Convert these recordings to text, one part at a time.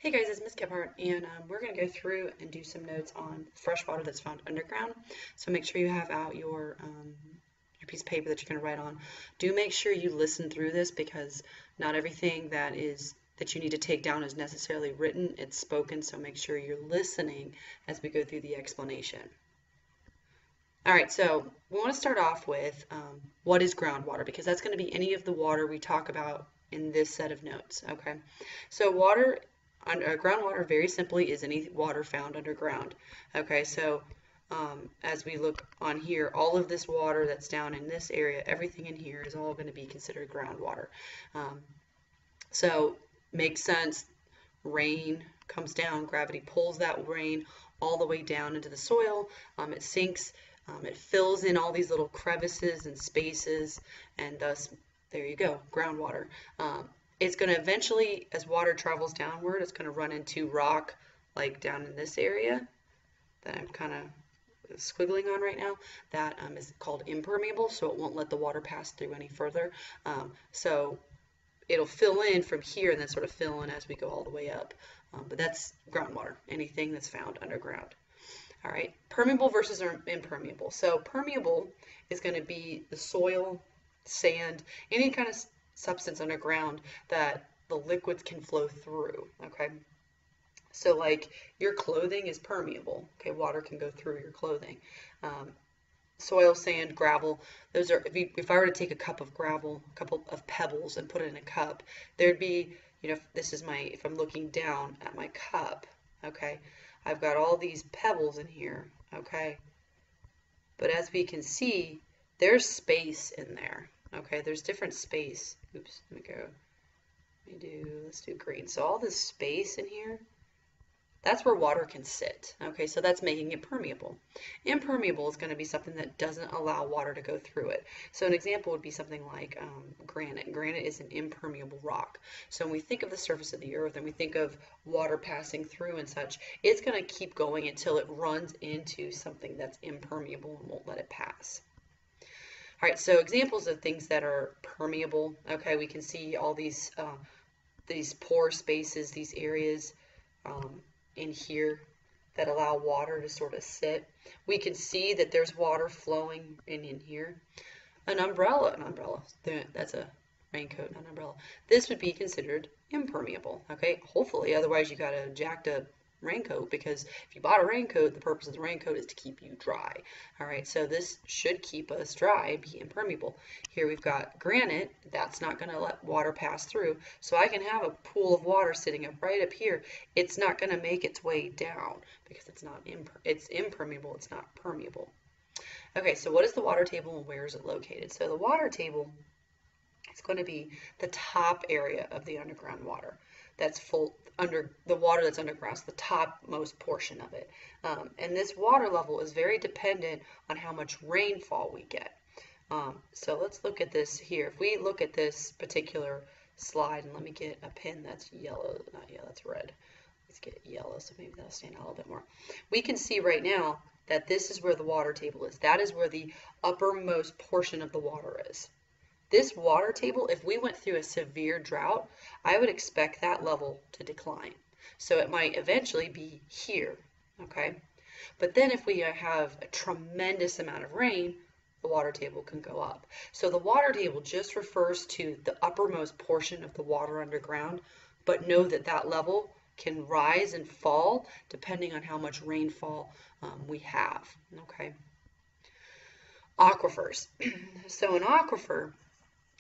Hey guys, it's Miss Gebhardt, and we're going to go through and do some notes on fresh water that's found underground. So make sure you have out your piece of paper that you're going to write on. Do make sure you listen through this because not everything that you need to take down is necessarily written. It's spoken, so make sure you're listening as we go through the explanation. All right, so we want to start off with what is groundwater because that's going to be any of the water we talk about in this set of notes. Okay, so groundwater very simply is any water found underground. Okay, so as we look on here, all of this water that's down in this area, everything in here is all going to be considered groundwater. Um, so makes sense. Rain comes down, gravity pulls that rain all the way down into the soil. It sinks, it fills in all these little crevices and spaces, and thus, there you go, groundwater. It's going to eventually, as water travels downward, it's going to run into rock, like down in this area that I'm kind of squiggling on right now. That is called impermeable, so it won't let the water pass through any further. So it'll fill in from here and then sort of fill in as we go all the way up. But that's groundwater, anything that's found underground. All right, permeable versus impermeable. So permeable is going to be the soil, sand, any kind of substance underground that the liquids can flow through. Okay, so like your clothing is permeable. Okay, water can go through your clothing. Soil, sand, gravel. Those are, if I were to take a cup of gravel, a couple of pebbles and put it in a cup, there'd be, if I'm looking down at my cup, okay, I've got all these pebbles in here, okay, but as we can see, there's space in there, okay, there's different space. Oops, let's do green. So all this space in here, that's where water can sit. Okay, so that's making it permeable. Impermeable is going to be something that doesn't allow water to go through it. So an example would be something like granite. Granite is an impermeable rock. So when we think of the surface of the earth and we think of water passing through and such, it's going to keep going until it runs into something that's impermeable and won't let it pass. All right, so examples of things that are permeable. Okay, we can see all these pore spaces, these areas. In here that allow water to sort of sit. We can see that there's water flowing in here. An umbrella, that's a raincoat, not an umbrella. This would be considered impermeable, okay? Hopefully, otherwise you got a jacked up raincoat because if you bought a raincoat, the purpose of the raincoat is to keep you dry. All right, so this should keep us dry, be impermeable. Here we've got granite, that's not going to let water pass through. So I can have a pool of water sitting up right up here. It's not going to make its way down because it's impermeable, it's not permeable. Okay, so what is the water table and where is it located? So the water table is going to be the top area of the underground water. That's full under the water that's underground, it's the topmost portion of it. And this water level is very dependent on how much rainfall we get. So let's look at this here. If we look at this particular slide, and let me get a pen that's yellow, not yellow, that's red. Let's get yellow, so maybe that'll stand out a little bit more. We can see right now that this is where the water table is. That is where the uppermost portion of the water is. This water table, if we went through a severe drought, I would expect that level to decline. So it might eventually be here, okay? But then if we have a tremendous amount of rain, the water table can go up. So the water table just refers to the uppermost portion of the water underground, but know that that level can rise and fall depending on how much rainfall we have, okay? Aquifers. So an aquifer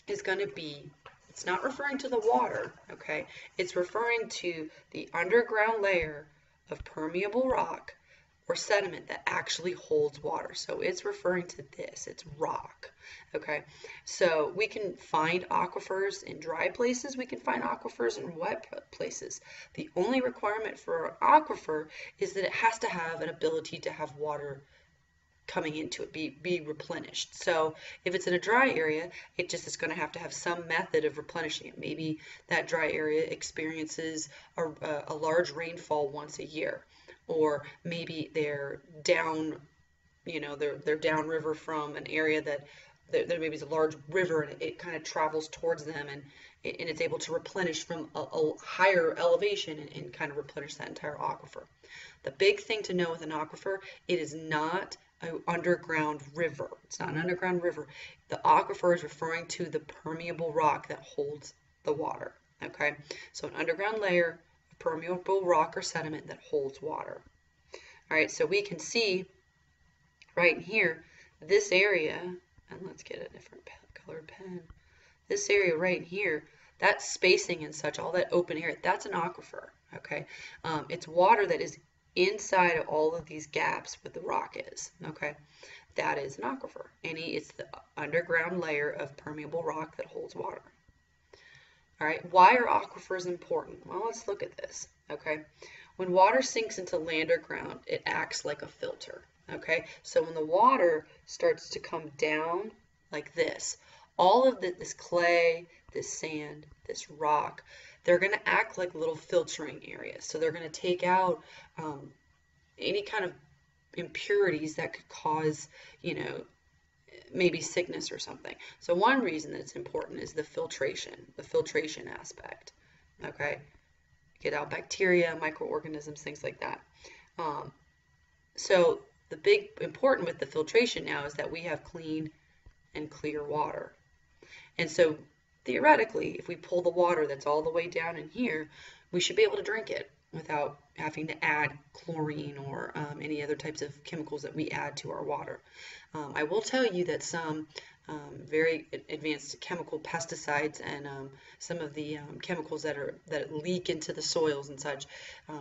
is going to be, it's not referring to the water, okay? It's referring to the underground layer of permeable rock or sediment that actually holds water. So it's referring to this, it's rock, okay? So we can find aquifers in dry places, we can find aquifers in wet places. The only requirement for an aquifer is that it has to have an ability to have water coming into it, be replenished. So if it's in a dry area, it just is going to have some method of replenishing it. Maybe that dry area experiences a large rainfall once a year, or maybe they're down, they're downriver from an area that there maybe is a large river and it kind of travels towards them and it's able to replenish from a higher elevation and kind of replenish that entire aquifer. The big thing to know with an aquifer, it is not an underground river. It's not an underground river. The aquifer is referring to the permeable rock that holds the water. Okay, so an underground layer of permeable rock or sediment that holds water. All right, so we can see right here, this area, and let's get a different colored pen. This area right here, that spacing and such, all that open area, that's an aquifer. Okay, it's water that is inside of all of these gaps where the rock is. Okay, that is an aquifer. It's the underground layer of permeable rock that holds water. All right, why are aquifers important? Well, let's look at this. Okay, when water sinks into land or ground, it acts like a filter. Okay, so when the water starts to come down like this, all of this clay, this sand, this rock, they're going to act like little filtering areas. So they're going to take out any kind of impurities that could cause, maybe sickness or something. So one reason that it's important is the filtration aspect. Okay, get out bacteria, microorganisms, things like that. So the big important with the filtration now is that we have clean and clear water. And so theoretically, if we pull the water that's all the way down in here, we should be able to drink it without having to add chlorine or any other types of chemicals that we add to our water. I will tell you that some very advanced chemical pesticides and some of the chemicals that leak into the soils and such,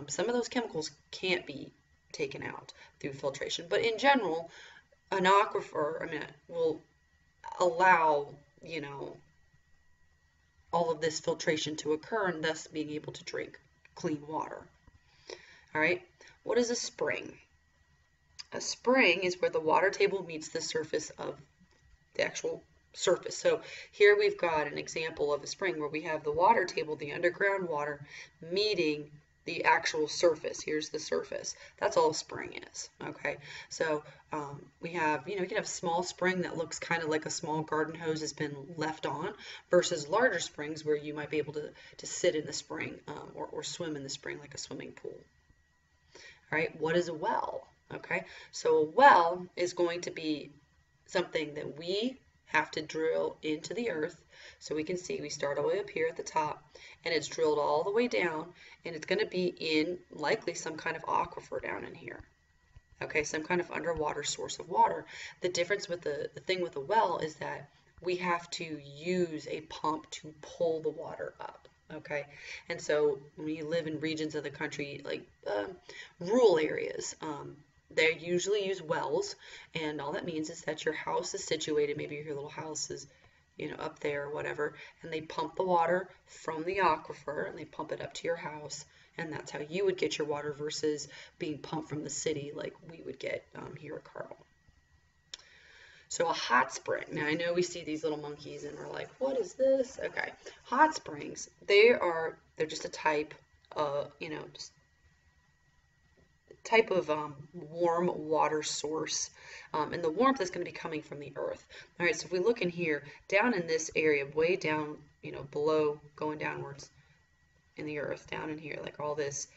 some of those chemicals can't be taken out through filtration. But in general, an aquifer, will allow, all of this filtration to occur and thus being able to drink clean water. All right, what is a spring? A spring is where the water table meets the surface of the actual surface. So here we've got an example of a spring where we have the water table, the underground water, meeting the actual surface. Here's the surface. That's all a spring is. Okay, so we have, you can have a small spring that looks kind of like a small garden hose has been left on, versus larger springs where you might be able to sit in the spring or swim in the spring like a swimming pool. All right, what is a well? Okay, so a well is going to be something that we have to drill into the earth. So we can see we start all the way up here at the top, and it's drilled all the way down, and it's going to be in likely some kind of aquifer down in here. Okay, some kind of underwater source of water. The difference with the thing with the well is that we have to use a pump to pull the water up. Okay, and so when you live in regions of the country like rural areas, they usually use wells, and all that means is that your house is situated, maybe your little house is, up there or whatever, and they pump the water from the aquifer and they pump it up to your house, and that's how you would get your water versus being pumped from the city like we would get here at Carmel. So a hot spring. Now I know we see these little monkeys and we're like, what is this? Okay, hot springs. They're just a type of, type of warm water source, and the warmth is going to be coming from the earth. All right, so if we look in here, down in this area, way down, below, going downwards in the earth, down in here, like all this,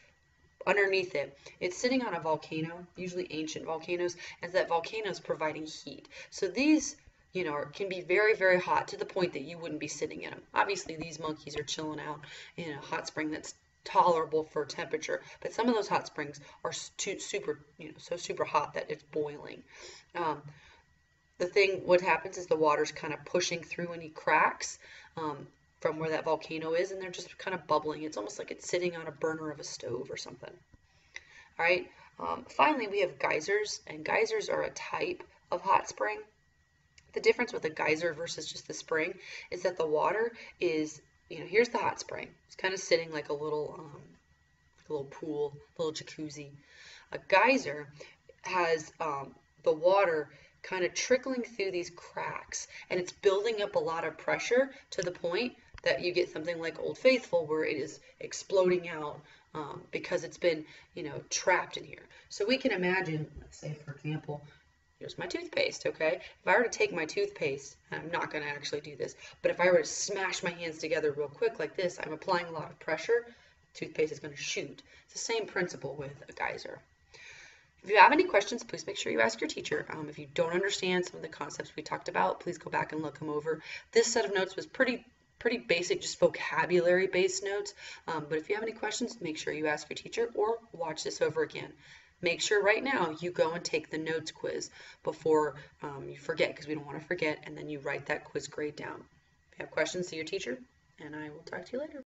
underneath it, it's sitting on a volcano, usually ancient volcanoes, and that volcano is providing heat. So these, can be very, very hot to the point that you wouldn't be sitting in them. Obviously, these monkeys are chilling out in a hot spring that's tolerable for temperature, but some of those hot springs are super hot that it's boiling. What happens is the water's kind of pushing through any cracks from where that volcano is, and they're just kind of bubbling. It's almost like it's sitting on a burner of a stove or something. All right. Finally, we have geysers, and geysers are a type of hot spring. The difference with a geyser versus just the spring is that the water is, here's the hot spring. It's kind of sitting like a little pool, little jacuzzi. A geyser has the water kind of trickling through these cracks, and it's building up a lot of pressure to the point that you get something like Old Faithful where it is exploding out because it's been, trapped in here. So we can imagine, let's say, for example, Here's my toothpaste, okay? If I were to take my toothpaste, and I'm not going to actually do this, but if I were to smash my hands together real quick like this, I'm applying a lot of pressure, toothpaste is going to shoot. It's the same principle with a geyser. If you have any questions, please make sure you ask your teacher. If you don't understand some of the concepts we talked about, please go back and look them over. This set of notes was pretty basic, just vocabulary-based notes. But if you have any questions, make sure you ask your teacher or watch this over again. Make sure right now you go and take the notes quiz before you forget, because we don't want to forget, and then you write that quiz grade down. If you have questions, see your teacher, and I will talk to you later.